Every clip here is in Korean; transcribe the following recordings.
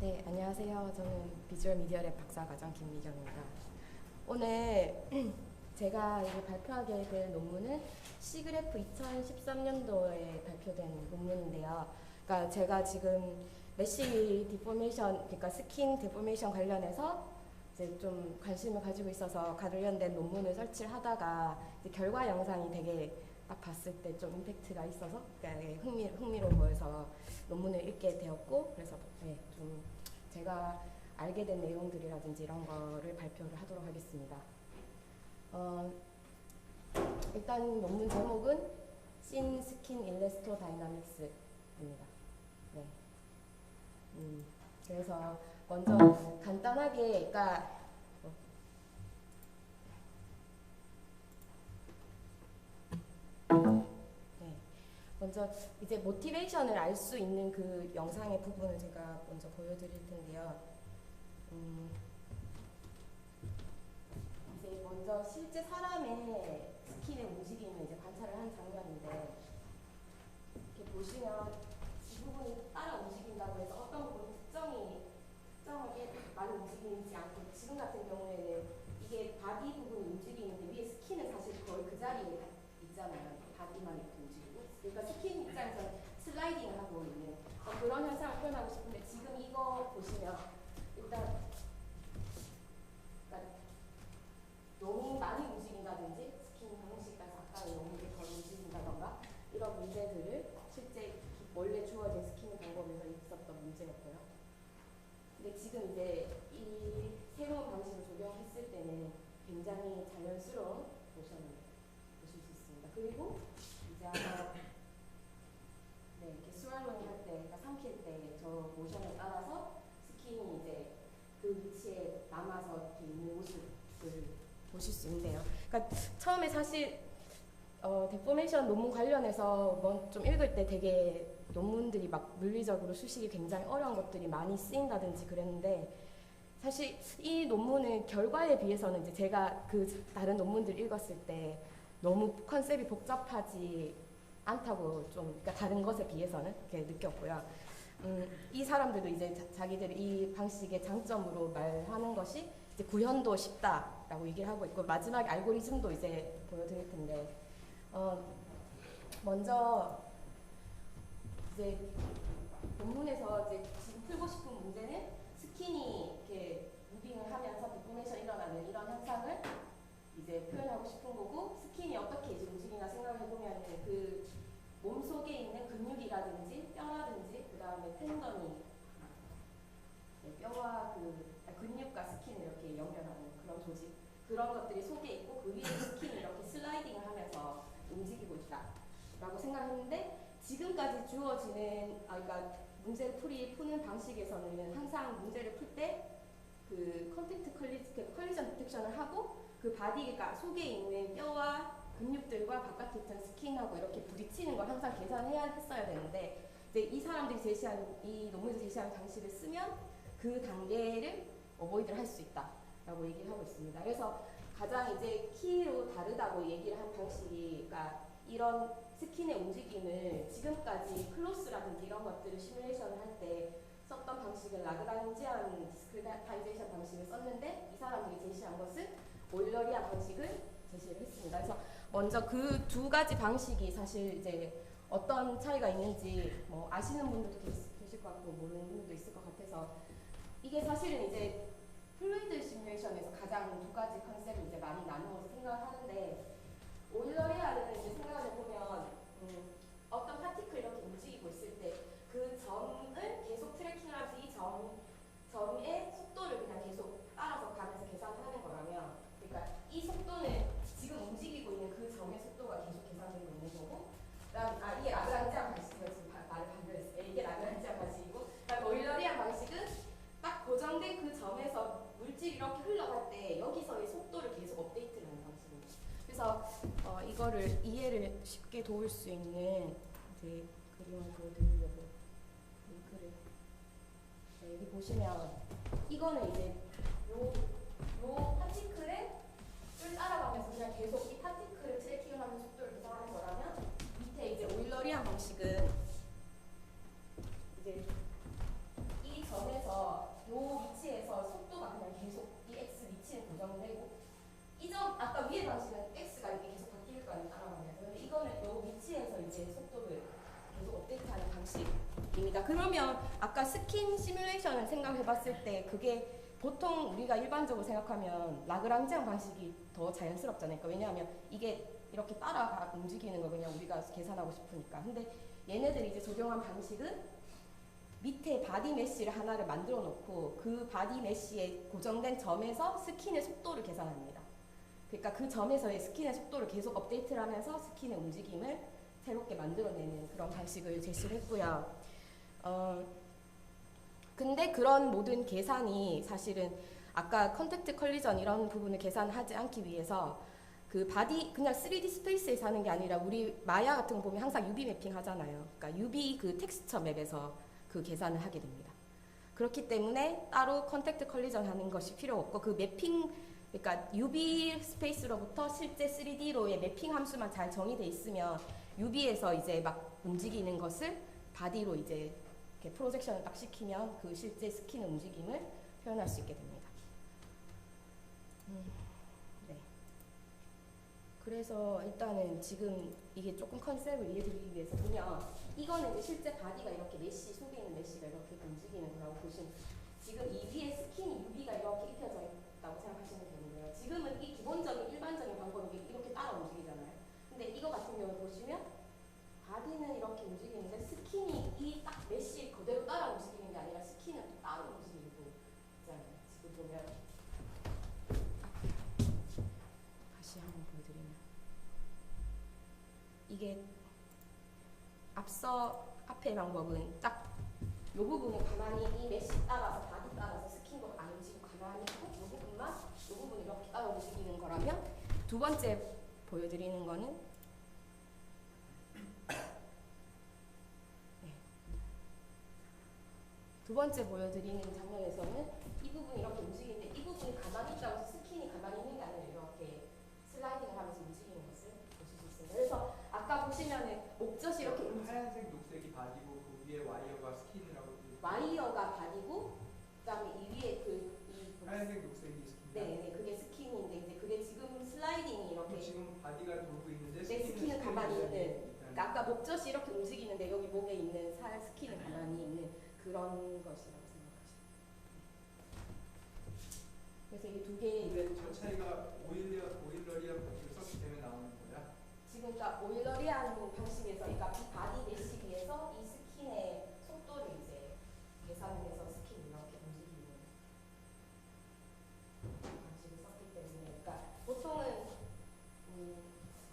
네, 안녕하세요. 저는 비주얼 미디어랩 박사과정 김미경입니다. 오늘 제가 이제 발표하게 될 논문은 시그래프 2013년도에 발표된 논문인데요. 그러니까 제가 지금 메쉬 디포메이션, 그러니까 스킨 디포메이션 관련해서 이제 좀 관심을 가지고 있어서 관련된 논문을 설치를 하다가 이제 결과 영상이 되게 딱 봤을 때 좀 임팩트가 있어서 그러니까 흥미로워 보여서 논문을 읽게 되었고, 그래서 네, 좀 제가 알게 된 내용들이라든지 이런 거를 발표를 하도록 하겠습니다. 일단 논문 제목은 씬 스킨 일레스토 다이나믹스입니다. 네. 그래서 먼저 간단하게, 그러니까 네. 먼저 이제 모티베이션을 알 수 있는 그 영상의 부분을 제가 먼저 보여드릴 텐데요. 이제 먼저 실제 사람의 스킨의 움직임을 이제 관찰을 한 장면인데, 이렇게 보시면 이 부분이 따라 움직인다고 해서 어떤 부분이 특정하게 많이 움직이지 않고, 지금 같은 경우에는 이게 바디 부분이 움직이는데 위에 스킨은 사실 거의 그 자리에 있잖아요. 바디만 이렇게 움직이고, 그러니까 스킨 입장에서는 슬라이딩을 하고 있는 그런 현상을 표현하고 싶은데, 지금 이거 보시면 일단 그러니까 너무 많이 움직인다든지 스킨 방식과 아까 너무 덜 움직인다던가 이런 문제들을 실제 원래 주어진 스킨 방법에서 있었던 문제였고요. 근데 지금 이제 이 새로운 방식을 적용했을 때는 굉장히 자연스러운 모션을 보실 수 있습니다. 그리고 이제 아마 이렇게 스왈로잉 할 때, 그러니까 삼킬 때 저 모션에 따라서 스킨이 이제 그 위치에 남아서 이렇게 있는 모습을 보실 수 있는데요. 그러니까 처음에 사실 데포메이션 논문 관련해서 좀 읽을 때 되게 논문들이 막 물리적으로 수식이 굉장히 어려운 것들이 많이 쓰인다든지 그랬는데, 사실 이 논문의 결과에 비해서는 이제 제가 그 다른 논문들 읽었을 때 너무 컨셉이 복잡하지 않다고 좀, 그러니까 다른 것에 비해서는 이렇게 느꼈고요. 이 사람들도 이제 자기들이 이 방식의 장점으로 말하는 것이 이제 구현도 쉽다라고 얘기를 하고 있고, 마지막에 알고리즘도 이제 보여드릴 텐데, 먼저 이제 논문에서 이제 지금 풀고 싶은 문제는 스킨이 이렇게 무빙을 하면서 디포메이션 일어나는 이런 현상을 이제 표현하고 싶은 거고, 스킨이 어떻게 이제 움직이나 생각을 해보면 그 몸속에 있는 근육이라든지 뼈라든지 그 다음에 텐더니, 뼈와 근육과 스킨을 이렇게 연결하는 그런 조직, 그런 것들이 속에 있고 그 위에 스킨이 이렇게 슬라이딩을 하면서 움직이고 있다라고 생각했는데, 지금까지 주어지는 그러니까 문제를 푸는 방식에서는 항상 문제를 풀 때 그 컬리전 디텍션을 하고 그 바디가 속에 있는 뼈와 근육들과 바깥에 있던 스킨하고 이렇게 부딪히는 걸 항상 했어야 되는데, 이제 이 사람들이 이 논문에서 제시한 방식을 쓰면 그 단계를 어보이드를 할 수 있다라고 얘기를 하고 있습니다. 그래서 가장 이제 키로 다르다고 얘기를 한 방식이, 그러니까 이런 스킨의 움직임을 지금까지 클로스라든지 이런 것들을 시뮬레이션을 할 때 썼던 방식은 라그란지안 디스크리타이제이션 방식을 썼는데, 이 사람들이 제시한 것은 오일러리안 방식을 제시를 했습니다. 그래서 먼저 그 두 가지 방식이 사실 이제 어떤 차이가 있는지 뭐 아시는 분들도 계실 것 같고 모르는 분들도 있을 것 같아서, 이게 사실은 이제 플루이드 시뮬레이션에서 가장 두 가지 컨셉을 이제 많이 나누어서 생각을 하는데, 오일러리안을 이제 생각을 해보면 어떤 파티클이 이렇게 움직이고 있을 때 그 점을 계속 트래킹을 하면서 이 점의 속도를 그냥 계속 따라서 가면서 계산하는 거라면, 그러니까 이 속도는 지금 움직이고 있는 그 점의 속도가 계속 계산되고 있는 거고, 이게 라그란지안 방식이고, 지금 말을 반대했어요. 이게 라그란지안 방식이고, 그러니까 오일러리안 방식은 딱 고정된 그 점에서 물질이 이렇게 흘러갈 때 여기서의 속도를 계속 업데이트를 하는 방식입니다. 그래서 이거를 이해를 쉽게 도울 수 있는 이제 그림을 보여드리려고 링크를, 여기 보시면 이거는 이제 요 파티클을 따라가면서 그냥 계속 이 파티클을 트래킹하는 속도를 계산하는 거라면, 밑에 이제 오일러리안 방식은 이제 이 점에서 이제 속도를 계속 업데이트하는 방식입니다. 그러면 아까 스킨 시뮬레이션을 생각해봤을 때 그게 보통 우리가 일반적으로 생각하면 라그랑지안 방식이 더 자연스럽잖아요. 그러니까 왜냐하면 이게 이렇게 따라 움직이는 거 그냥 우리가 계산하고 싶으니까. 근데 얘네들이 이제 적용한 방식은 밑에 바디 메쉬를 하나를 만들어 놓고 그 바디 메쉬에 고정된 점에서 스킨의 속도를 계산합니다. 그러니까 그 점에서의 스킨의 속도를 계속 업데이트를 하면서 스킨의 움직임을 새롭게 만들어내는 그런 방식을 제시를 했고요. 근데 그런 모든 계산이 사실은 아까 컨택트 컬리전 이런 부분을 계산하지 않기 위해서 그 바디 그냥 3D 스페이스에서 하는 게 아니라 우리 마야 같은 거 보면 항상 UV 매핑 하잖아요. 그러니까 UV 그 텍스처 맵에서 그 계산을 하게 됩니다. 그렇기 때문에 따로 컨택트 컬리전 하는 것이 필요 없고 그 매핑 그러니까 UV 스페이스로부터 실제 3D로의 매핑 함수만 잘 정의돼 있으면 UV에서 이제 막 움직이는 것을 바디로 이제 이렇게 프로젝션을 딱 시키면 그 실제 스킨의 움직임을 표현할 수 있게 됩니다. 네. 그래서 일단은 지금 이게 조금 컨셉을 이해드리기 위해서 보면 이거는 이제 실제 바디가 이렇게 메쉬 속에 있는 메쉬가 이렇게 움직이는 거라고 보시면 지금 이 위에 스킨이 UV가 이렇게 입혀져 있다고 생각하시면 되는데요. 지금은 이 기본적인 일반적인 방법이 이렇게 따라 움직이잖아요. 근데 이거 같은 경우 보시면 바디는 이렇게 움직이는데 스킨이 이 딱 메쉬 그대로 따라 움직이는 게 아니라 스킨은 또 따로 움직이고 있잖아요. 지금 보면 다시 한번 보여드리면 이게 앞서 앞의 방법은 딱 이 부분을 가만히 이 메쉬 따라서 바디 따라서 스킨도 안 움직이고 가만히 있고 이 부분만 이 부분 이렇게 따라 움직이는 거라면 두 번째 보여드리는 거는 두 번째 보여드리는 장면에서는 이 부분이 이렇게 움직이는데 이 부분이 가만히 있다고 해서 스킨이 가만히 있는 게 아니라 이렇게 슬라이딩을 하면서 움직이는 것을 보실 수 있습니다. 그래서 아까 보시면은 목젖이 이렇게 하얀색 녹색이 바디고 그 위에 와이어가 스킨이라고. 와이어가 바디고 그다음에 이 위에 하얀색 녹색이 스킨. 네, 그게 스킨인데 이제 그게 지금 슬라이딩이 이렇게 지금 바디가 돌고 있는데 스킨은 가만히 있는. 그러니까 아까 목젖이 이렇게 움직이는데 여기 목에 있는 살 스킨은 가만히 있는 그런 것이라고 생각하시면 돼요. 그래서 이 두 개의 근데 저 차이가 오일러리아 방식을 썼기 때문에 나오는 거야? 지금 그러니까 오일러리안 방식에서 그러니까 이 바디 메쉬기에서 이 스킨의 속도를 이제 계산을 해서 스킨이 이렇게 움직이는 방식을 썼기 때문에 그러니까 보통은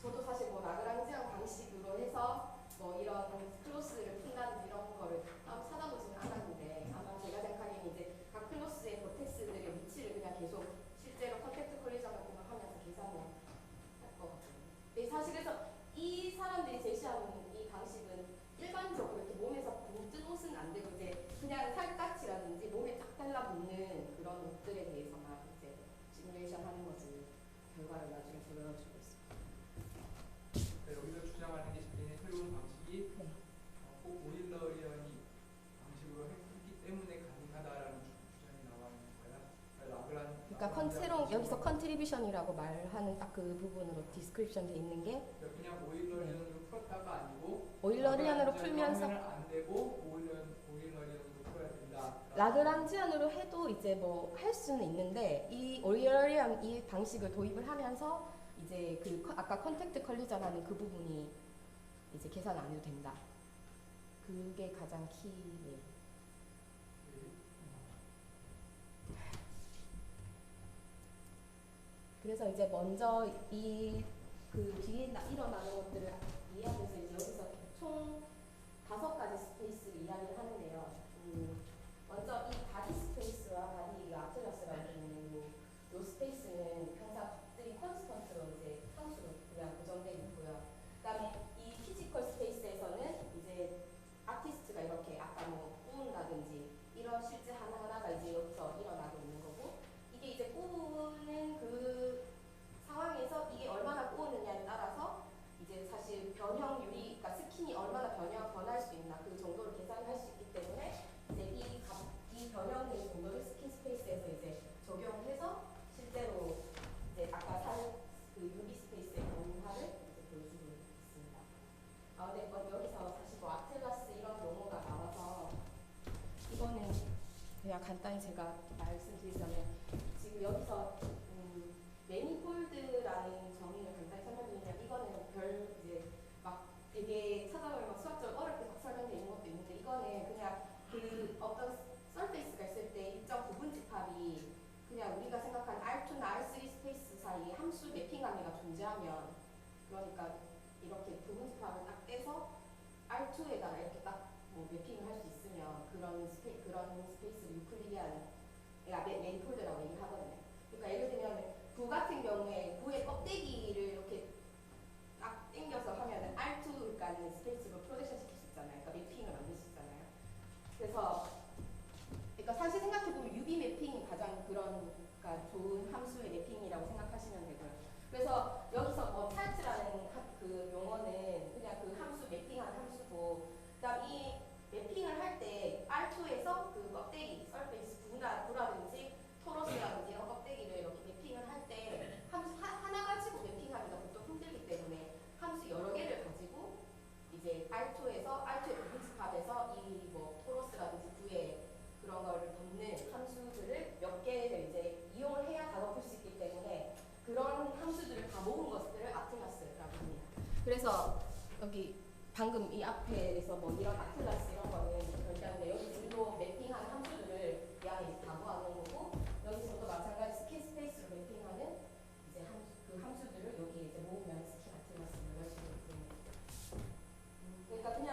저도 사실 뭐 라그랑지안 방식으로 해서 뭐 이런 클로스를 푼다든지 이런 거를 따로 찾아보지는 않았는데 아마 제가 생각하기에는 이제 각 클로스의 버텍스들의 위치를 그냥 계속 실제로 컨택트 컬리전 같은 거 하면서 계산을 할 것 같아요. 근데 사실 그래서 이 사람들이 제시하는 이 방식은 일반적으로 이렇게 몸에서 붕뜬 옷은 안 되고 이제 그냥 살갗이라든지 몸에 딱 달라붙는 그런 옷들에 대해서만 이제 시뮬레이션 하는 것을 결과를 나중에 보여주고 있습니다. 여기서 주장하는 게 자기네 새로운 방식이 네. 꼭 오일러리언이 방식으로 했기 때문에 가능하다라는 주장이 나와 있는 거야. 그러니까 새로운 여기서 컨트리뷰션이라고 말하는 딱 그 부분으로 디스크립션 돼 있는 게 그냥 오일러리언으로 풀었다가 아니고 오일러리언으로 풀면서 안 되고 오일러리언으로 풀어야 된다. 라그랑지안으로 해도 이제 뭐 할 수는 있는데 이 오일러리언 이 방식을 도입을 하면서 이제 그 아까 컨택트 컬리전 하는 그 부분이 이제 계산 안 해도 된다. 그게 가장 키예요. 그래서 이제 먼저 이 그 뒤에 일어나는 것들을 이해하면서 이제 여기서 총 5가지 스페이스를 이야기를 하는데요. 먼저 이 바디 스페이스와 바디 아틀라스라고 하는 요 스페이스는 항상 값들이 컨스턴트로 이제 상수로 그냥 고정되어 있고요. 그다음에 이 피지컬 스페이스에서는 이제 아티스트가 이렇게 아까 뭐 꾸운다든지 이런 실제 하나하나가 이제 여기서 일어나고 있는 거고 이게 이제 꾸우는 그 상황에서 이게 얼마나 꾸우느냐에 따라서 이제 사실 변형률이 그러니까 스킨이 얼마나 변할 수 있나 그 정도를 계산할 수 있기 때문에 이제 이 변형이 인집합을 딱 떼서 R2에다가 이렇게 딱 뭐 매핑을 할 수 있으면 그런 스페이스를 유클리디안, 그러니까 매니폴드라고 얘기를 하거든요. 그러니까 예를 들면 구 같은 경우에 구의 껍데기를 이렇게 딱 당겨서 하면은 R2라는 스페이스로 프로젝션 시킬 수 있잖아요. 그러니까 매핑을 만들 수 있잖아요. 그래서 그러니까 사실 생각해보면 UV 매핑이 가장 그런 그러니까 좋은 함수의 매핑이라고 생각하시면 되고요. 그래서 여기서 뭐 파트라는 그 용어는 그냥 그 함수 매핑한 함수고, 그다음 이 매핑을 할 때 R2에서 그 껍데기, 서페이스 구라든지 토러스라든지 이런 껍데기를 이렇게 매핑을 할 때 함수 하나 가지고 매핑하기가 보통 힘들기 때문에 함수 여러 개를 가지고 이제 R2의 부분집합에서 이 뭐 토러스라든지 구의 그런 거를 덮는 함수들을 몇 개를 이제 이용을 해야 다 덮을 수 있기 때문에 그런 함수들을 다 모은 것들을 아틀라스라고 합니다. 그래서 여기 방금 이 앞에서 뭐 이런 아틀라스 이런 거는 그런데 여기 일로 매핑한 함수들을 이 안에 다 모아놓은 거고, 여기서도 마찬가지 스킨 스페이스로 매핑하는 이제 그 함수들을 여기 이제 모으면 스킨 아틀라스로 이런 식으로 됩니다. 그러니까 그냥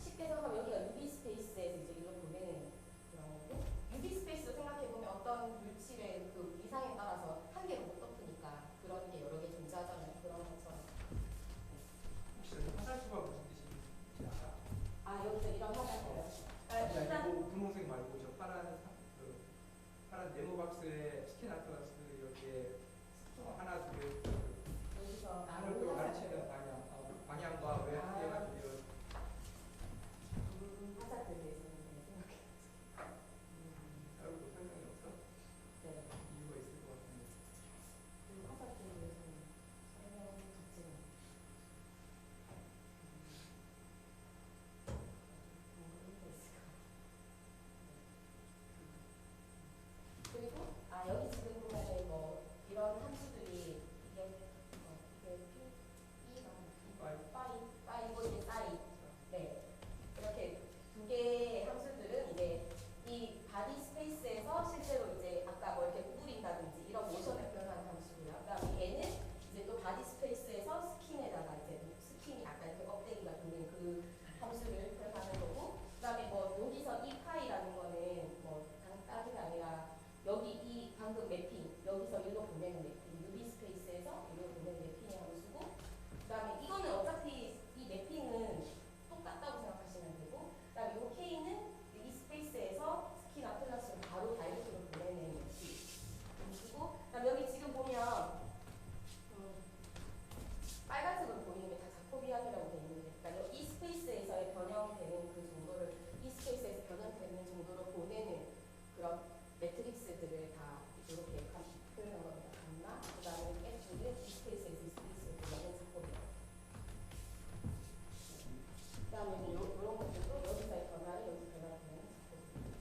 쉽게 생각하면 여기가 UV 스페이스에서 이제 이걸 보내는 그런 거고, UV 스페이스로 생각해보면 어떤 물질의 그 위상에 따라서 한 개로 못 덮으니까 그런 게 여러 개 존재하잖아요. 그런 것처럼. 혹시 화살표가 무슨 뜻인지 알아? 아, 여기서 이런 화살표요. 일단 분홍색 말고 저 그 파란 네모 박스에 스킨 아틀라스 이렇게 하나 두 개 여기서 화살표 가르치는 방향과 왜 해가 되려 화살표에 대해서는 생각해. 따로 설명이 없어? 네. 이유가 있을 것 같은데. 그 화살표에 대해서는 설명 자체는 그리고 여기 지금 보면은 뭐 이런 함수들이 이게 B가 이거 이제 사이. 네. 이렇게 두 개의 함수들은 이제 이 바디 스페이스에서 실제로 이제 아까 뭐 이렇게 구부린다든지 이런 모션을 표현하는 함수고요. 그다음에 얘는 이제 또 바디 스페이스에서 스킨에다가 이제 스킨이 아까 이렇게 껍데기가 도는 그 함수를 표현하는 거고, 그다음에 뭐 여기서 이 파이라는 거는 뭐 다른 게 아니라 여기 이 방금 매핑 여기서 일로 보내는 매핑 UV 스페이스에서 일로 보내는 매핑의 함수고, 그다음에 이거는 어차피 이 매핑은 똑같다고 생각하시면 되고, 그다음에 이 K는 이 스페이스에서 스킨 아틀라스를 바로 다이렉트로 보내는 함수고, 그다음 여기 지금 보면 빨간색으로 보이는 게 다 자코비안이라고 되어 있는데, 그러니까 이 스페이스에서의 변형되는 그 정도를 이 스페이스에서 변형되는 정도로 보내는 그런 매트릭스들을 다 이렇게 표현한 겁니다. 감마, 그 다음에 F는 이 스페이스에서 이 스페이스로 보내는 자코비안. 그 다음에 이런 것들도 여기서의 변화를 여기서 변화되는 자코비안.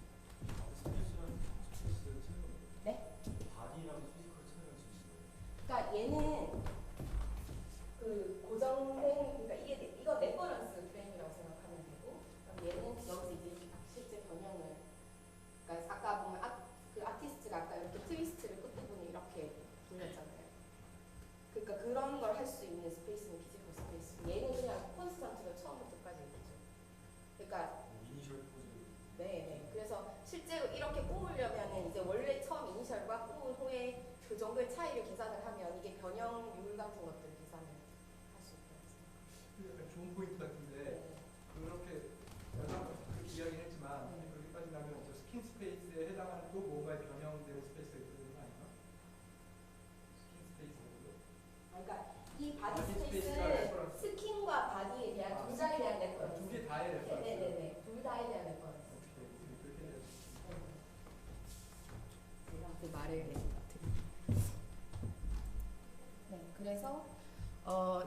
네? 바디랑 피지컬 차이가 있는 거예요? 그러니까 얘는 그 고정된, 그러니까 이거 레퍼런스 프레임이라고 생각하면 되고, 그럼 얘는 여기서 이제 실제 변형을, 그러니까 아까 보면 그 아티스트가 아까 이렇게 트위스트를 끝부분에 이렇게 돌렸잖아요. 그러니까 그런 걸 할 수 있는 스페이스는 피지컬 스페이스. 얘는 그냥 콘스턴트로 처음부터 끝까지 있죠. 그러니까 이니셜 포즈. 네. 그래서 실제로 이렇게 뽑으려면은 이제 원래 처음 이니셜과 뽑은 후에 그 정도의 차이를 계산을 하면 이게 변형률 같은 것들을 계산을 할 수 있거든요. 약간 좋은 포인트 같은데 네. 그렇게 그렇게 이야기는 했지만 네. 그렇게까지 가면 저 스킨 스페이스에 해당하는 또 뭔가의 변형되는 스페이스가 있는 거 아닌가? 스킨 스페이스도. 그러니까 이 바디 바디 스페이스가 스페이스는 레퍼런스. 스킨과 바디에 대한 두 자에 대한 레퍼런스. 두개 다의 레퍼런스. 네네네. 둘 다에 대한 레퍼런스. 그렇게 해야 돼. 제가 그 말을 네, 그래서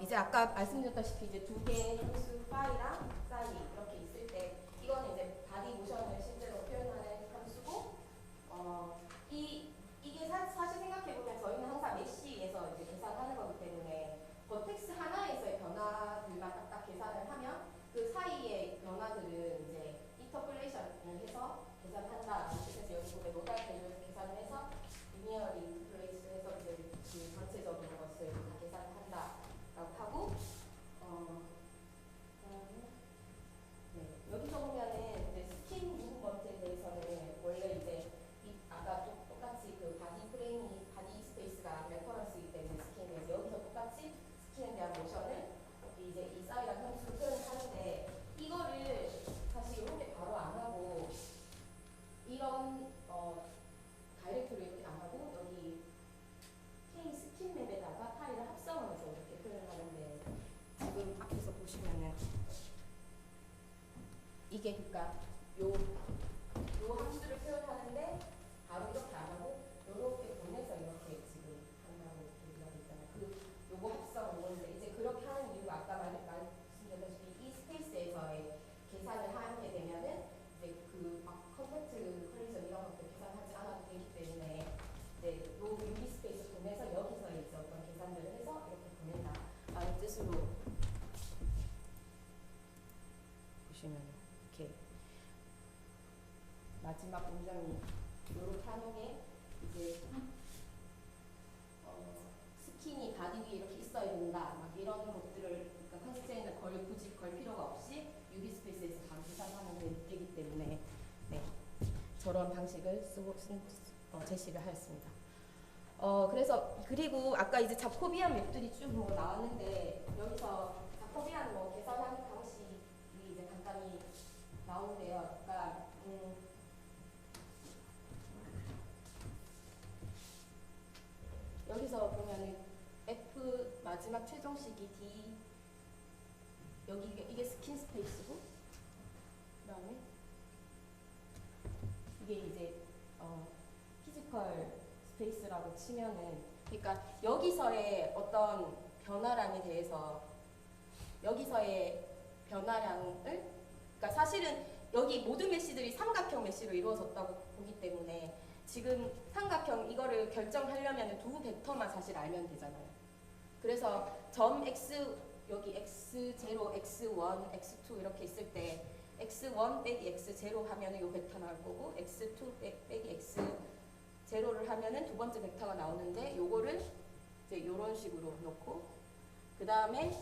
이제 아까 말씀드렸다시피 이제 두 개의 함수 파이랑 사이 이렇게 있을 때 이거는 이제 바디 모션을 실제로 표현하는 함수고, 이게 사실 생각해보면 저희는 항상 메쉬에서 이제 계산하는 거기 때문에 버텍스 하나에서의 변화들만 딱딱 계산을 하면 그 사이의 변화들은 이제 인터폴레이션을 해서 계산한다. 그래서 여기 보면 노달 밸류에서 계산을 해서 리니어리 인터폴레이션 해서 이제 그 전체적인 것을 다 계산을 한다라고 하고, 이게 그러니까 요 함수를 표현하는데 바로 이렇게 안 하고 요렇게 보내서 이렇게 지금 한다고 얘기하고 있잖아요. 요거 합성 요건데 이제 그렇게 하는 이유가 아까 말씀드렸다시피 이 스페이스에서의 계산을 하게 되면은 이제 막 컨택트 컬리전 이런 것들 계산하지 않아도 되기 때문에 이제 요 유리 스페이스 보내서 여기서 이제 어떤 계산들을 해서 이렇게 보낸다 라는 뜻으로 보시면 이렇게 마지막 문장이 요렇게 하는 게 이제 스킨이 바디 위에 이렇게 있어야 된다 막 이런 것들을 그러니까 컨스트레인을 굳이 걸 필요가 없이 유리 스페이스에서 바로 계산하면 되기 때문에 네, 저런 방식을 제시를 하였습니다. 그래서 그리고 아까 이제 자코비안 맵들이 쭉 뭐 나왔는데 여기서 자코비안 뭐 계산하는 방식이 이제 간단히 나오는데요. 그러니까 여기서 보면은 F 마지막 최종식이 D 여기 이게 스킨 스페이스고 그다음에 이게 이제 피지컬 스페이스라고 치면은 그러니까 여기서의 어떤 변화량에 대해서 여기서의 변화량을 그러니까 사실은 여기 모든 메시들이 삼각형 메시로 이루어졌다고 보기 때문에 지금 삼각형 이거를 결정하려면 두 벡터만 사실 알면 되잖아요. 그래서 점 x 여기 x0, x1, x2 이렇게 있을 때 x1 빼기 x0 하면은 요 벡터 나올 거고 x2 빼기 x0를 하면은 두 번째 벡터가 나오는데 요거를 이제 요런 식으로 놓고 그 다음에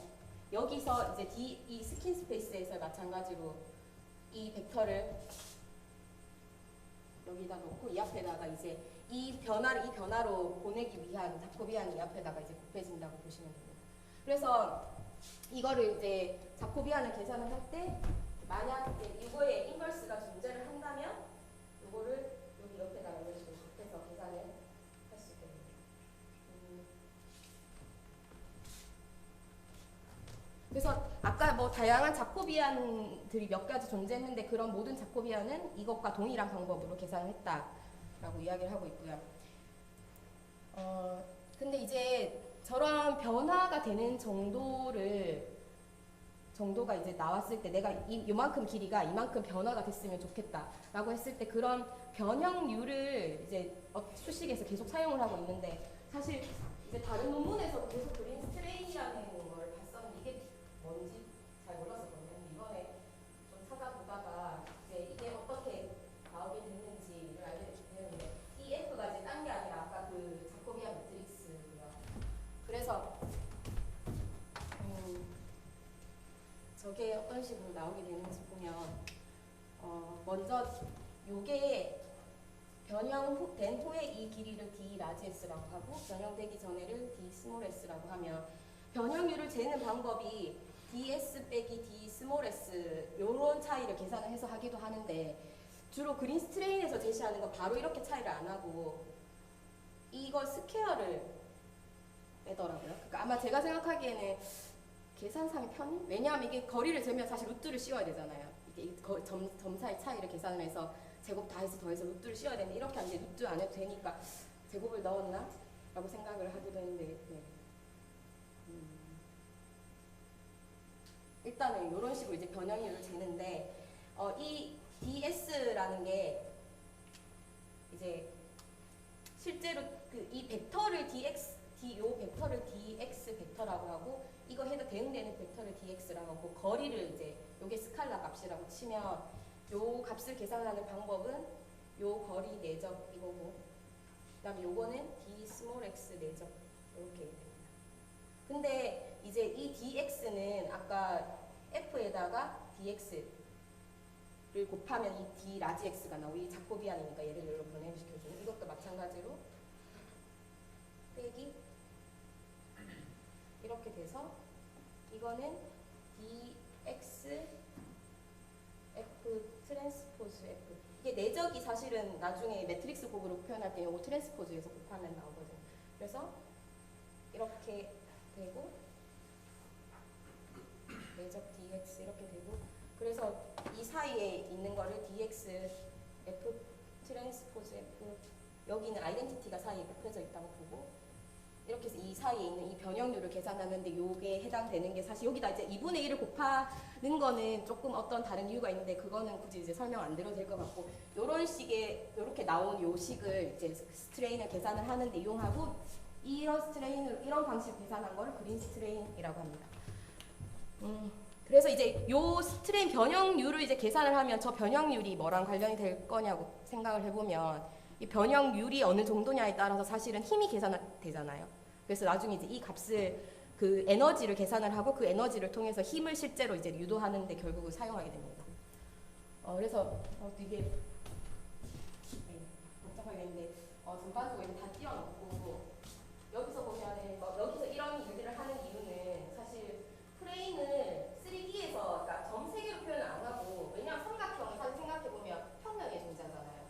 여기서 이제 이 스킨 스페이스에서 마찬가지로 이 벡터를 여기다 놓고 이 앞에다가 이제 이 변화로 보내기 위한 자코비안이 이 앞에다가 이제 곱해진다고 보시면 됩니다. 그래서 이거를 이제 자코비안을 계산을 할 때 만약 이제 이거에 인버스가 존재를 한다면 이거를 여기 옆에다가 이런 식으로 곱해서 계산을 할 수 있게 됩니다. 그래서 아까 뭐 다양한 자코비안들이 몇 가지 존재했는데 그런 모든 자코비안은 이것과 동일한 방법으로 계산을 했다라고 이야기를 하고 있고요. 근데 이제 저런 변화가 되는 정도가 이제 나왔을 때 내가 요만큼 길이가 이만큼 변화가 됐으면 좋겠다라고 했을 때 그런 변형률을 이제 수식에서 계속 사용을 하고 있는데 사실 이제 다른 논문에서 계속 그린 스트레인이라는 걸 봤었는데 이게 뭔지 잘 몰랐었거든요. 이번에 좀 찾아보다가 이제 이게 어떻게 나오게 됐는지를 알게 되는데 이 F가 이제 딴 게 아니라 아까 그 자코비안 매트릭스고요. 그래서 저게 어떤 식으로 나오게 되는지 보면 먼저 요게 변형된 후에 이 길이를 d 라지 s라고 하고 변형되기 전에를 d 스몰 s라고 하면 변형률을 재는 방법이 ds 빼기 d 스몰 s 요런 차이를 계산을 해서 하기도 하는데 주로 그린 스트레인에서 제시하는 건 바로 이렇게 차이를 안 하고 이거 스퀘어를 빼더라고요. 그러니까 아마 제가 생각하기에는 계산상의 편의? 왜냐하면 이게 거리를 재면 사실 루트를 씌워야 되잖아요. 이게 점 사이 차이를 계산을 해서 제곱 다 해서 더해서 루트를 씌워야 되는데 이렇게 하면 루트 안 해도 되니까 제곱을 넣었나? 라고 생각을 하기도 했는데 네. 일단은 이런 식으로 이제 변형률을 재는데 이 ds라는 게 이제 실제로 이 벡터를 요 벡터를 dx 벡터라고 하고 이거 해도 대응되는 벡터를 dx라고 하고 거리를 이제 요게 스칼라 값이라고 치면 요 값을 계산하는 방법은 요 거리 내적 이거고 그다음에 요거는 d 스몰 x 내적 이렇게 됩니다. 근데 이제 이 dx는 아까 f에다가 dx를 곱하면 이 d 라지 x가 나오고 이 자코비안이니까 얘를 여기로 변형시켜주는 이것도 마찬가지로 빼기 이렇게 돼서 이거는 dx f 트랜스포즈 f 이게 내적이 사실은 나중에 매트릭스 곱으로 표현할 때 이거 트랜스포즈에서 곱하면 나오거든요. 그래서 이렇게 되고 내적 dx 이렇게 되고 그래서 이 사이에 있는 거를 dx f 트랜스포즈 f 여기는 아이덴티티가 사이에 곱해져 있다고 보고 이렇게 해서 이 사이에 있는 이 변형률을 계산하는데 요게 해당되는 게 사실 여기다 이제 2분의 1을 곱하는 거는 조금 어떤 다른 이유가 있는데 그거는 굳이 이제 설명 안 드려도 될 것 같고 요런 식의 요렇게 나온 요 식을 이제 스트레인을 계산을 하는데 이용하고 이런 스트레인을 이런 방식으로 계산한 거를 그린 스트레인이라고 합니다. 그래서 이제 요 스트레인 변형률을 이제 계산을 하면 저 변형률이 뭐랑 관련이 될 거냐고 생각을 해보면 이 변형률이 어느 정도냐에 따라서 사실은 힘이 계산되잖아요. 그래서 나중에 이제 이 값을 그 에너지를 계산을 하고 그 에너지를 통해서 힘을 실제로 이제 유도하는데 결국은 사용하게 됩니다. 그래서 되게 복잡하겠는데 전반적으로 이제 다 띄워놓고 여기서 보면은 여기서 이런 일들을 하는 이유는 사실 프레임을 3D에서 그러니까 점 3개로 표현을 안 하고 왜냐하면 삼각형은 사실 생각해보면 평면에 존재하잖아요.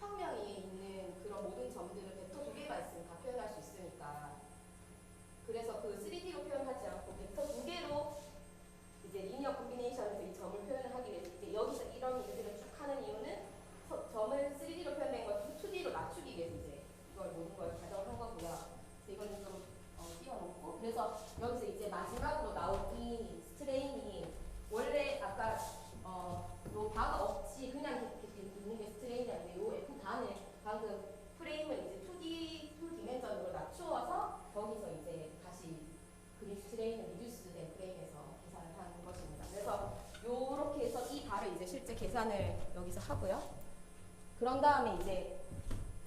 평면에 있는 그런 모든 점들을 벡터 2개가 있으면 다 표현할 수 있으니까 그래서 그 3D로 표현하지 않고 벡터 2개로 이제 리니어 콤비네이션에서 이 점을 표현을 하기 위해서 이제 여기서 이런 일들을 쭉 하는 이유는 점을 3D로 표현된 걸 2D로 낮추기 위해서 이제 이걸 모든 걸 가정을 한 거고요. 그래서 이거는 좀 띄워놓고 그래서 여기서 이제 마지막으로 나온 이 스트레인이 원래 아까 요 바가 없이 그냥 이렇게 있는 게 스트레인이었는데 요 F 바는 방금 프레임을 이제 2 디멘전으로 낮추어서 거기서 이제 다시 그린 스트레인을 리듀스된 프레임에서 계산을 하는 것입니다. 그래서 요렇게 해서 이 바를 이제 실제 계산을 여기서 하고요. 그런 다음에 이제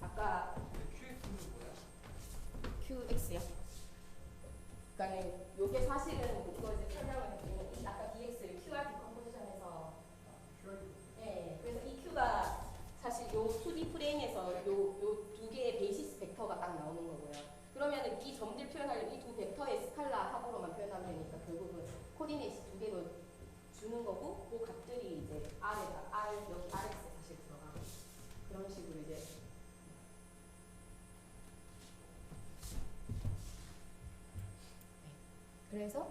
아까 QX는 뭐야? QX요. 그러니까는 요게 사실은 이거 이제 설명을 해드리면 이 아까 DX를 QR 디컴포지션에서 QR이 예, 그래서 이 Q가 사실 요 2D 프레임에서 요 두 개의 베이시스 벡터가 딱 나오는 거고요. 그러면 이 점들 표현하려면 이 두 벡터의 스칼라 합으로만 표현하면 되니까 결국은 코디네이트 2개로 주는 거고 그 값들이 이제 R에다 R 여기 RX에 사실 들어가고 그런 식으로 이제 그래서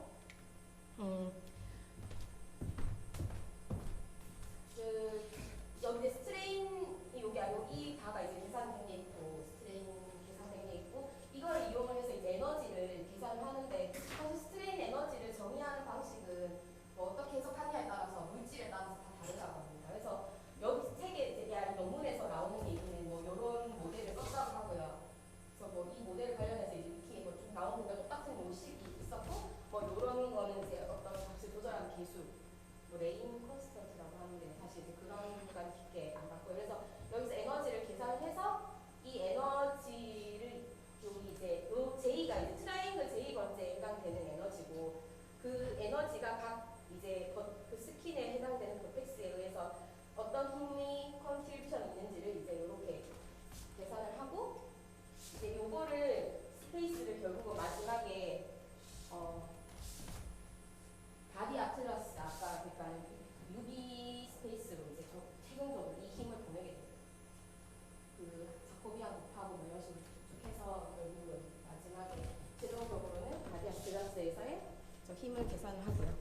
여기 스트레인이 여기 아니고 이 바가 이제 계산된 게 있고 스트레인 계산된 게 있고 이거를 이용을 해서 이제 에너지를 계산을 하는데 사실 스트레인 에너지를 정의하는 방식은 뭐 어떻게 해석하느냐에 따라서 물질에 따라서 다 다르다고 합니다. 그래서 여기 책에 대한 논문에서 나오는 얘기는 뭐 이런 모델을 썼다고 하고요. 그래서 뭐 이 모델 관련해서 이제 위키에 뭐 쭉 나오는데 똑같은 요식이 있었고 뭐 이런 거는 이제 어떤 값을 조절하는 기술 뭐 레인 콘스턴트라고 하는데 사실 이제 그런 건 깊게 안 봤고요. 그래서 여기서 에너지를 계산해서 이 에너지를 여기 이제 요 J가 이제 트라이앵글 J 번째에 해당되는 에너지고 그 에너지가 각 이제 그 스킨에 해당되는 버텍스에 의해서 어떤 힘이 컨트리뷰션이 있는지를 이제 이렇게 계산을 하고 이제 요거를 스페이스를 결국은 마지막에 바디 아틀라스 아까 그러니까 UV 스페이스로 이제 최종적으로 이 힘을 보내게 돼요. 그 자코비안 곱하고 뭐 이런 식으로 쭉쭉 해서 결국은 마지막에 최종적으로는 바디 아틀라스에서의 저 힘을 계산을 하고요.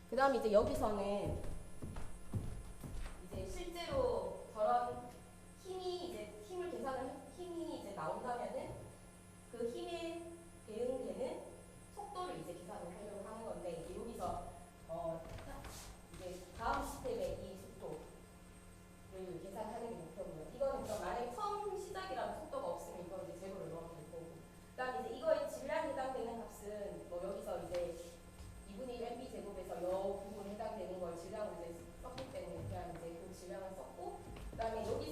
그 다음에 이제 여기서는 이제 실제로 저런 힘을 계산을 힘이 이제 나온다면은 그 힘에 대응되는 속도를 이제 계산을 하려고 하는 건데 이제 여기서 이제 다음 스텝의 이 속도를 계산하는 게 목표고요. 이거는 그럼 만약에 처음 시작이라면 속도가 없으면 이거 이제 제로를 넣으면 될 거고. 그다음에 이제 이거의 질량에 해당되는 값은 뭐 여기서 이제 2분의 1 MB 제곱에서 여 부분에 해당되는 걸 질량으로 이제 썼기 때문에 그냥 이제 그 질량을 썼고, 그다음에 여기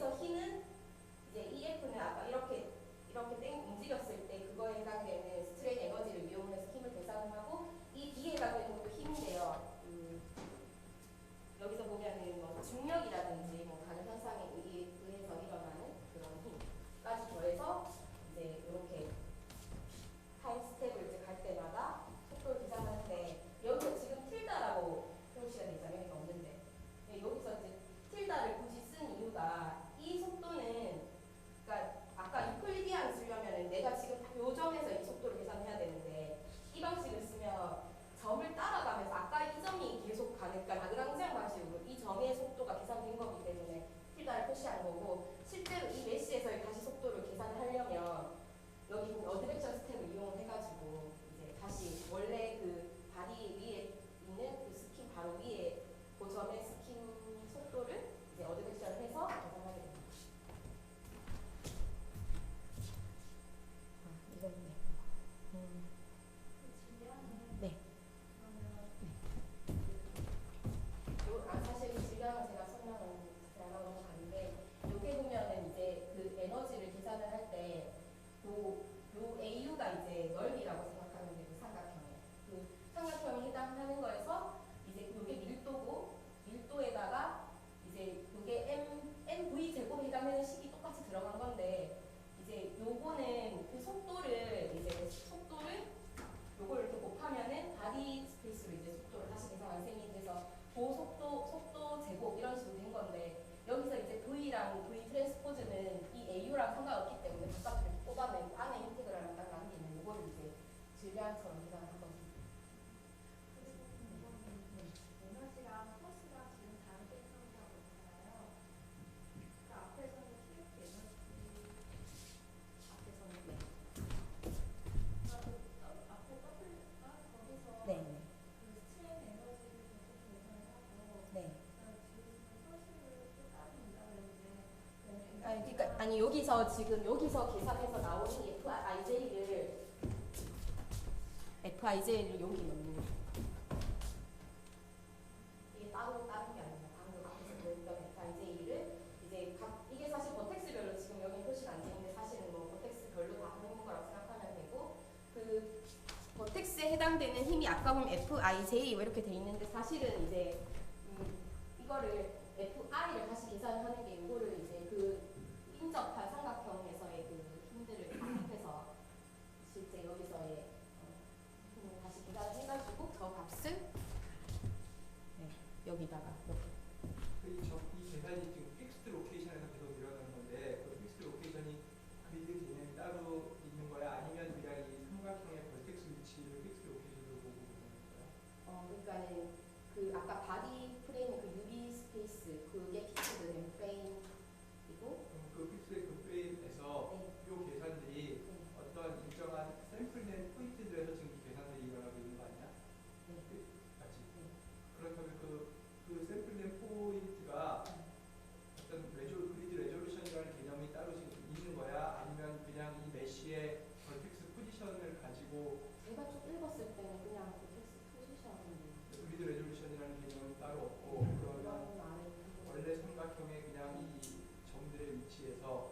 모양처럼 계산을 한 거죠. 에너지랑 포스가 지금 다르게 상징하고 있잖아요. 그 앞에서는 키우기 에너지, 앞에서는 네. 앞에 W가 거기서 네. 그 스트레인 에너지를 계속 계산을 하고 네. 그다음에 뒤에서는 포스를 또 따로 온다고 했는데 아니 여기서 지금 여기서 계산해서 나오는 FIJ를 여기 넣는 거예요. 이게 따로 다른 게 아니라 방금 앞에서 보였던 FIJ를 이제 이게 사실 버텍스별로 지금 여기 표시가 안 되는데 사실은 뭐 버텍스별로 다 하는 거라고 생각하면 되고 그 버텍스에 해당되는 힘이 아까 보면 FIJ 이렇게 돼 있는데 사실은 이제 이거를 FI를 다시 계산을 하는 게 이거를 이제 그 인접한 삼각형에서의 그 힘들을 합해서 실제 여기서의 힘을 다시 계산을 해가지고 저 값을 네, 여기다가 이렇게 이 계산이 지금 픽스드 로케이션에서 계속 일어나는 건데 그 픽스드 로케이션이 그리드 개념이 따로 있는 거야? 아니면 그냥 이 삼각형의 벌텍스 위치를 픽스드 로케이션으로 보고 보는 거야? 그러니까는 그 아까 바디 프레임 그 UV 스페이스 그게 픽스드된 프레임이고 그럼 그 픽스드 그 프레임에서 네. 이 계산들이 네. 어떤 일정한 샘플된 포인트들에서 지금 이 계산들이 일어나고 있는 거 아니야? 네. 맞지? 네. 그렇다면 그 샘플된 포인트가 어떤 그리드 레졸루션이라는 개념이 따로 지금 있는 거야? 아니면 그냥 이 메쉬의 벌텍스 포지션을 가지고 제가 좀 읽었을 때는 그냥 버텍스 포지션이 그리드 레졸루션이라는 개념은 따로 없고 그러면 그런 안에 원래 삼각형의 그냥 이 점들의 위치에서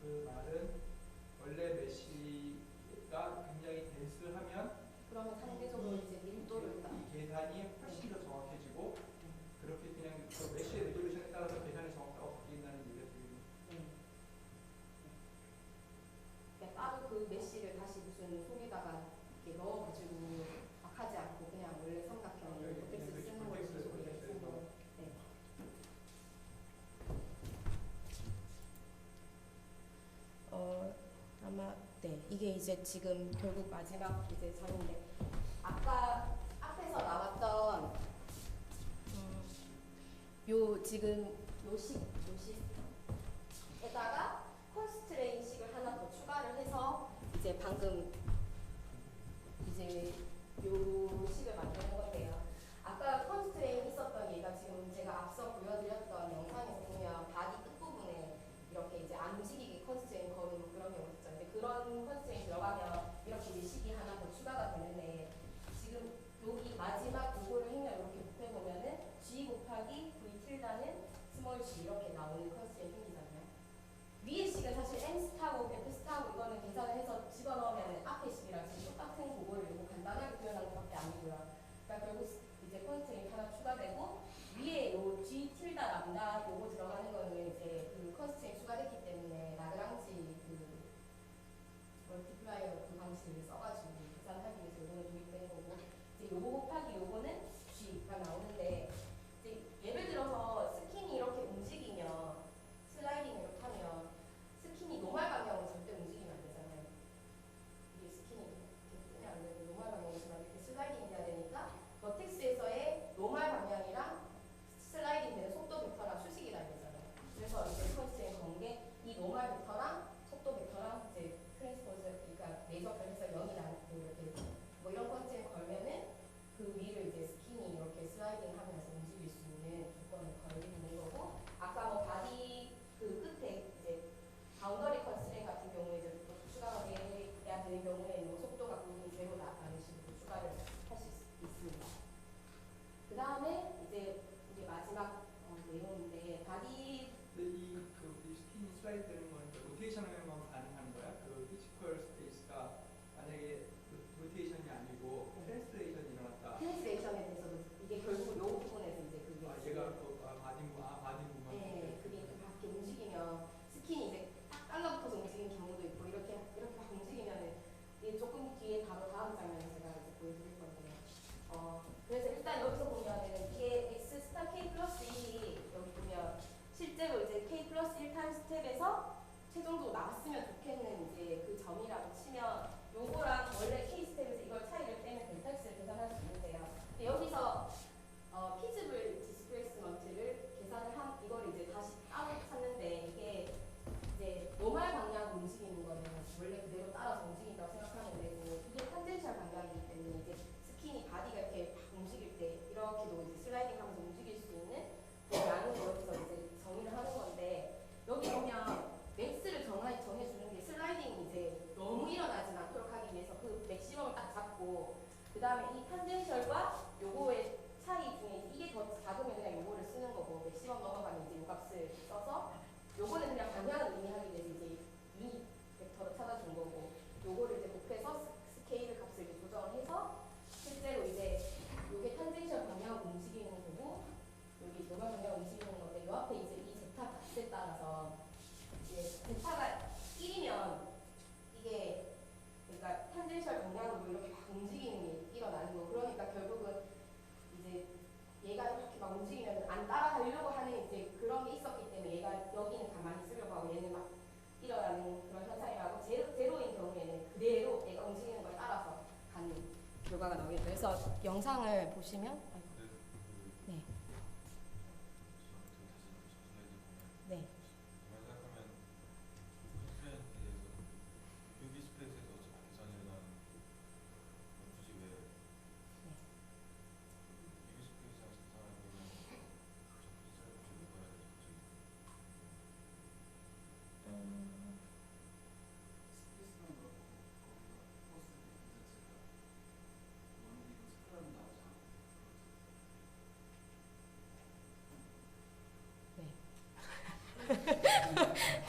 그 말은 원래 메쉬가 굉장히 덴스하면 그러면 상대적으로 이제 밀도를 딱 이 계산이 훨씬 더 정확해지고 그렇게 그냥 그 메쉬의 레졸루션에 따라서 계산이 정확하고 바뀐다는 얘기가 되겠네. 따로 그 메쉬를 다시 무슨 속에다가 이렇게 넣어가지고 막 하지 않고 그냥 원래 삼각형을 버텍스 쓰는 걸 계속 이렇게 쓰는 거. 네. 아마 네 이게 이제 지금 결국 마지막 이제 장인데 아까 앞에서 나왔던 요 지금 요식에다가 컨스트레인식을 하나 더 추가를 해서 이제 방금 이제 요 식을 만드는 건데요. 아까 컨스트레인 있었던 얘가 지금 제가 앞서 보여드렸던 영상에서 보면 바디 끝부분에 이렇게 이제 안 움직이게 컨스트레인 거는 그런 경우 있죠. 근데 그런 컨스트레인 들어가면 이렇게 이제 식이 하나 더 추가가 되는데 지금 여기 마지막 요거를 행렬 이렇게 곱해보면은 G 곱하기 V 틸다는 스몰 g 이렇게 나오는 컨스트레인 생기잖아요. 위에 식은 사실 M 스타고 F 스타고 이거는 계산을 해서 집어넣으면 앞에 식이랑 지금 똑같은 그거를 요거 간단하게 표현하는 것밖에 아니고요. 그러니까 결국 이제 컨스트레인 하나 추가되고 위에 요 G 틸다 람다 요거 들어가는 거는 이제 그 컨스트레인 추가됐기 때문에 라그랑지 그 멀티플라이어 그 방식을 써가지고 계산하기 위해서 요거는 도입된 거고 이제 요거 곱하기 요거는 G가 나오는데 이제 예를 들어서 스킨이 이렇게 움직이면 슬라이딩 이렇게 하면 스킨이 노멀 방향으로 절대 움직이면 안 되잖아요. 이게 스킨이 이렇게 뜨면 안 되고 노멀 방향으로만 이렇게 슬라이딩 해야 되니까 버텍스에서의 노멀 방향이랑 슬라이딩 되는 속도 벡터랑 수식이 다르잖아요 그래서 이제 컨스트레인 건 게 이 노멀 벡터랑 속도 벡터랑 이제 트랜스포즈 그러니까 매저별에서 0이랑 이렇게 뭐 이런 컨스트레인 걸면은 그 위를 이제 스킨이 이렇게 슬라이딩 하면서 움직일 수 있는 조건을 걸게 되는 거고 아까 뭐 바디 그 끝에 이제 바운더리 컨스트레인 같은 경우에 이제 또 추가가 돼야 되는 경우에 뭐 속도가 고분이 제로다라는 식으로 추가를 할 수 있습니다. 그 다음에 이제 마지막 내용인데 바디 근데 이 스킨이 슬라이드 되는 건 로테이션 하면만 가능한 거야? 그 피지컬 스페이스가 만약에 로테이션이 아니고 트랜스레이션이 일어났다. 트랜스레이션에 대해서도 이게 결국 요 부분에서 이제 그게 얘가 바디 무먼트. 네, 그게 좀 밖에 움직이면 스킨이 이제 딱 달라붙어서 움직이는 경우도 있고 이렇게 막 움직이면은 이게 조금 뒤에 바로 다음 장면에 제가 이제 보여드릴 건데 그래서 일단 여기서 보면은 이게 X 스타 K 플러스 1이 여기 보면 실제로 이제 K 플러스 1 타임 스텝에서 최종적으로 나왔으면 좋겠는 이제 그 점이라고 치면 요거랑 원래 K 스텝 그 다음에 이 탄젠셜과 요거의 차이 중에 이게 더 작으면 그냥 요거를 쓰는 거고 맥시멈 넘어가면 이제 요 값을 써서 요거는 그냥 방향을 의미하기 위해서 이제 유닛 벡터로 찾아준 거고 요거를 이제 곱해서 스케일 값을 이제 조정을 해서 실제로 이제 요게 탄젠셜 방향을 움직이는 거고 여기 노면 방향을 움직이는 건데 요 앞에 이제 이 제타 값에 따라서 이제 제타가 1이면 이게 그러니까 탄젠셜 방향으로 이렇게 막 움직이는 게 일어나는 거. 그러니까 결국은 이제 얘가 이렇게 막 움직이면 안 따라가려고 하는 이제 그런 게 있었기 때문에 얘가 여기는 가만히 쓰려고 하고 얘는 막 일어나는 그런 현상이라고 제로인 경우에는 그대로 얘가 움직이는 걸 따라서 가는 결과가 나오겠죠. 그래서 영상을 보시면 네. 네.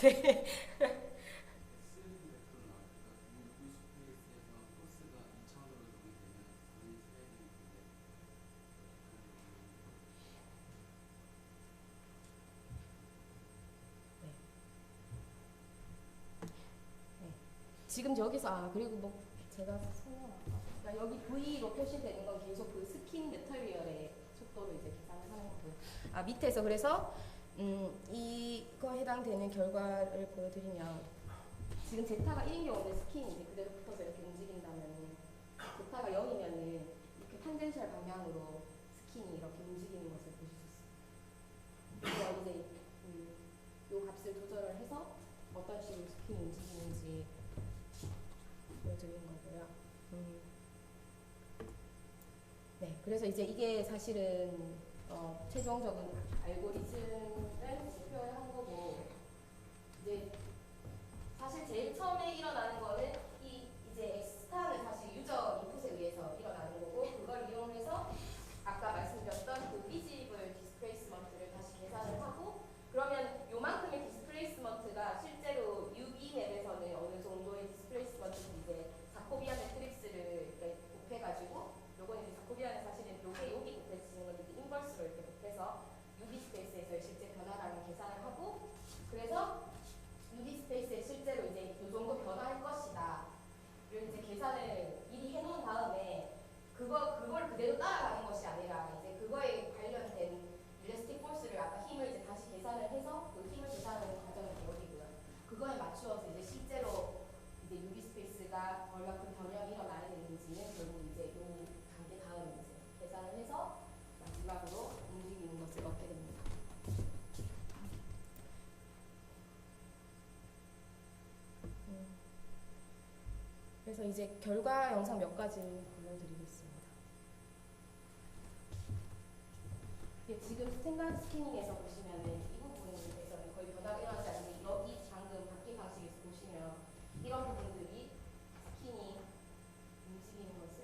네. 지금 여기서 그리고 뭐 제가 그러니까 여기 V로 표시되는 건 계속 그 스킨 매터리얼의 속도로 이제 계산을 하는 거고요. 밑에서 그래서 이거 해당되는 결과를 보여드리면 지금 제타가 1인 경우는 스킨이 이제 그대로 붙어서 이렇게 움직인다면 제타가 0이면은 이렇게 탄젠셜 방향으로 스킨이 이렇게 움직이는 것을 보실 수 있어요. 그래서 이제 요 값을 조절을 해서 어떤 식으로 스킨이 움직이는지 보여드리는 거고요. 네, 그래서 이제 이게 사실은 최종적인 알고리즘을 이제 표현한 거고 이제 사실 제일 처음에 일어나는 거는 이제 X타는 사실 유저 인풋에 의해서 일어나는 거고 그걸 이용해서 아까 말씀드렸던 그 비지블 디스플레이스먼트를 다시 계산을 하고 그러면 요만큼의 디스플레이스먼트가 실제로 UV 맵에서는 어느 정도의 디스플레이스먼트를 이제 자코비안 매트릭스를 곱해가지고 요거는 이제 자코비안은 사실은 요게 여기 곱해지는 걸 이제 인버스로 이렇게 곱해서 UV 스페이스에서의 실제 변화량을 계산을 하고 그래서 UV 스페이스에 실제로 이제 요 정도 변화할 것이다. 이런 이제 계산을 미리 해놓은 다음에 그걸 그대로 따라가는 것이 아니라 이제 그거에 관련된 일레스틱 포스를 아까 힘을 이제 다시 계산을 해서 그 힘을 계산하는 과정이 여기고요. 그거에 맞추어서 이제 실제로 이제 UV 스페이스가 얼마큼 변형이 일어나는지는 결국 이제 요 단계 다음에 이제 계산을 해서 마지막으로 움직이는 것을 얻게 됩니다. 그래서 이제 결과 영상 몇 가지 보여드리겠습니다. 지금 스탠다드 스캐닝에서 보시면은 이 부분에서는 거의 변화가 일어나지 않는데 이 방금 바뀐 방식에서 보시면 이런 부분들이 스킨이 움직이는 것을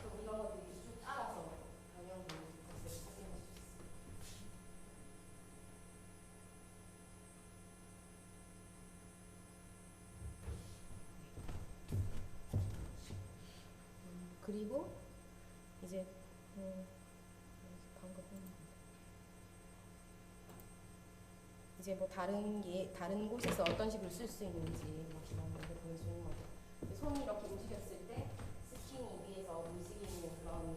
좀 이런 것들이 쭉 따라서 변형되는 것을 확인할 수 있습니다. 그리고 이제 방금 이제 뭐 다른 곳에서 어떤 식으로 쓸 수 있는지 뭐 그런 걸 보여주는 거죠. 손이 이렇게 움직였을 때 스킨이 위에서 움직이는 그런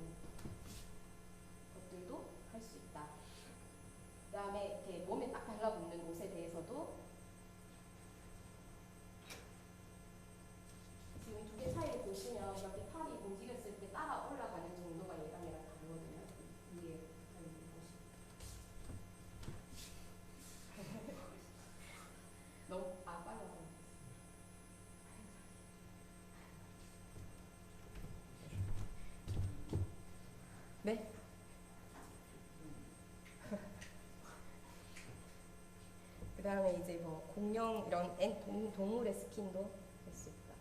것들도 할 수 있다. 그다음에 이렇게 몸에 딱 달라붙는 옷에 대해서도 지금 두 개 차이를 보시면 이렇게 팔이 움직였을 때 따라 올라가는 정도가 얘랑이랑 다르거든요. 위에 너무 빨라서. 네? 그 다음에 이제 뭐 공룡 이런 동물의 스킨도 할 수 있다.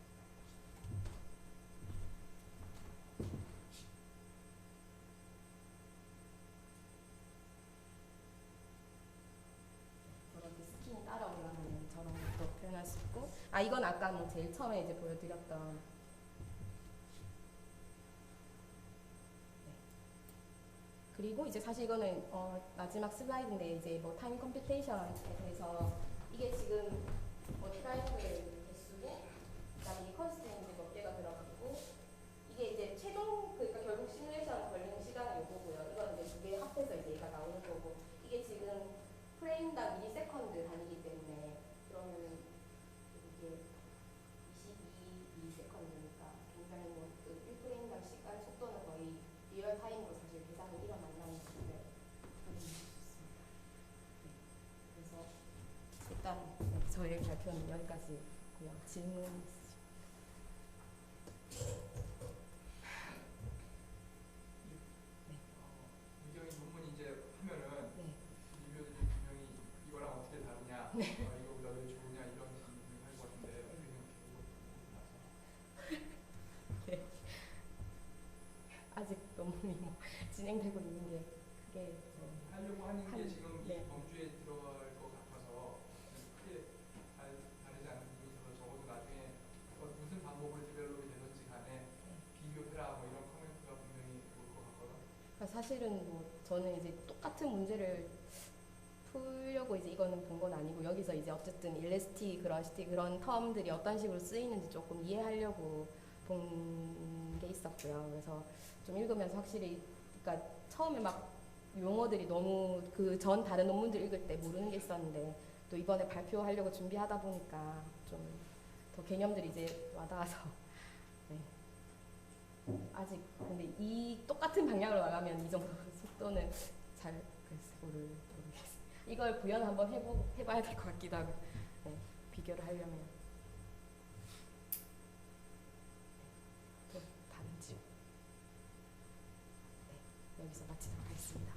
확인할 수 있고, 이건 아까 뭐 제일 처음에 이제 보여드렸던. 네. 그리고 이제 사실 이거는 마지막 슬라이드인데 이제 뭐 타임 컴퓨테이션에 대해서 이게 지금 뭐 트라이앵글 개수고, 그다음에 이 컨스트레인트 몇 개가 들어가고, 이게 이제 최종 그러니까 결국 시뮬레이션 걸리는 시간은 요거고요. 이건 이제 두 개 합해서 이제 얘가 나오는 거고, 이게 지금 프레임당 미리세컨드 단위이기 때문에 그러면 이게 22 미리세컨드니까 굉장히 뭐그 1프레임당 시간 속도는 거의 리얼 타임으로 사실 계산이 일어난다는 것을 확인할 수 있습니다. 네. 그래서 일단 저의 발표는 여기까지고요. 질문 있으시면. 유경이 논문 이제 하면은 네. 리뷰어들이 분명히 이거랑 어떻게 다르냐, 네. 이거보다 왜 좋으냐 이런 질문을 할 것 같은데 어떻게 생각해요? 네. 아직 논문이 뭐 진행되고 있는 게 크게 하려고 하는 게 지금 네. 이 범주에 들어갈 것 같아서 크게 다르지 않은 부분이 있어서 적어도 나중에 무슨 방법으로 디벨롭이 되든지 간에 비교해라 뭐 이런 코멘트가 분명히 올 것 같거든. 사실은 뭐 저는 이제 똑같은 문제를 풀려고 이제 이거는 본 건 아니고, 여기서 이제 어쨌든 일레스티 그런 그런 텀들이 어떤 식으로 쓰이는지 조금 이해하려고 본 게 있었고요. 그래서 좀 읽으면서 확실히, 그러니까 처음에 막 용어들이 너무 그 전 다른 논문들 읽을 때 모르는 게 있었는데, 또 이번에 발표하려고 준비하다 보니까 좀 더 개념들이 이제 와닿아서 네. 아직 근데 이 똑같은 방향으로 나가면 이 정도 속도는 잘 글쎄 모르겠어요. 이걸 구현 한번 해봐야 될 것 같기도 하고, 네. 비교를 하려면. 또 다른 질문. 네. 여기서 마치도록 하겠습니다.